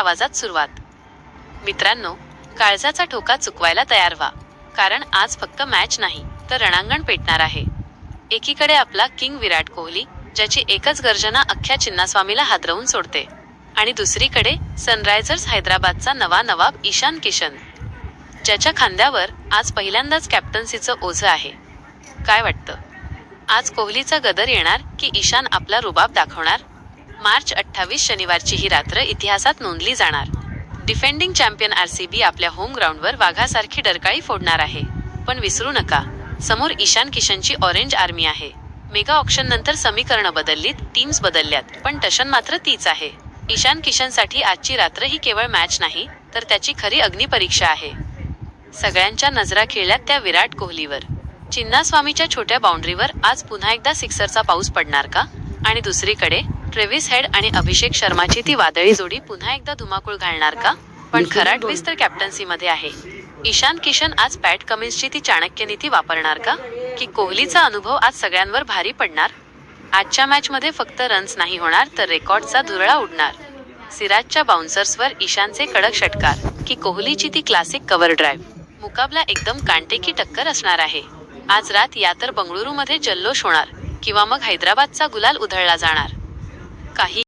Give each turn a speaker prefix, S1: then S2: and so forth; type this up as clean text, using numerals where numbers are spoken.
S1: आवाजात सुरुवात. मित्रांनो, काळजाचा ठोका चुकवायला तयार व्हा, कारण आज फक्त मॅच नाही तर रणांगण पेटणार आहे. एकीकडे आपला किंग विराट कोहली, ज्याची एकच गर्जना अख्ख्या चिन्नास्वामीला हादरवून सोडते, आणि दुसरीकडे सनरायझर्स हैदराबादचा नवा नवाब ईशान किशन, ज्याच्या खांद्यावर आज पहिल्यांदाच कॅप्टन्सीचं ओझं आहे. काय वाटतं, आज कोहलीचा गदर येणार की ईशान आपला रुबाब दाखवणार? मार्च 28 शनिवारची ही रात्र इतिहासात नोंदली जाणार. डिफेंडिंग चॅम्पियन आरसीबी आपल्या होम ग्राउंडवर वाघासारखी डरकाळी फोडणार आहे. पण विसरू नका, समोर ईशान किशनची ऑरेंज आर्मी आहे. मेगा ऑक्शन नंतर समीकरणं बदललीत, टीम्स बदलल्यात, पण टशन मात्र तीच आहे. ईशान किशनसाठी आजची रात्र ही केवळ मॅच नाही, तर त्याची खरी अग्निपरीक्षा आहे. सगळ्यांच्या नजरा खिळल्यात त्या विराट कोहलीवर. चिन्नास्वामीच्या छोट्या बाउंड्रीवर आज पुन्हा एकदा सिक्सरचा पाऊस पडणार का? आणि दुसरीकडे ट्रेव्हिस हेड आणि अभिषेक शर्माची ती वादळी जोडी पुन्हा एकदा धुमाकूळ घालणार का? पण खरा ट्विस्ट तर कॅप्टन्सीमध्ये आहे. ईशान किशन आज पॅट कमिन्सची ती चाणक्य नीती वापरणार का? की कोहलीचा अनुभव आज सगळ्यांवर भारी पडणार? आजच्या मॅचमध्ये फक्त रन्स नाही होणार, तर रेकॉर्डचा धुरळा उडणार. सिराजच्या बाउन्सर्सवर ईशानचे कडक षटकार की कोहलीची ती क्लासिक कव्हर ड्राईव्ह. मुकाबला एकदम कांटेकी टक्कर असणार आहे. आज रात या तर बंगळुरूमध्ये जल्लोष होणार, किंवा मग हैदराबादचा गुलाल उधळला जाणार. काही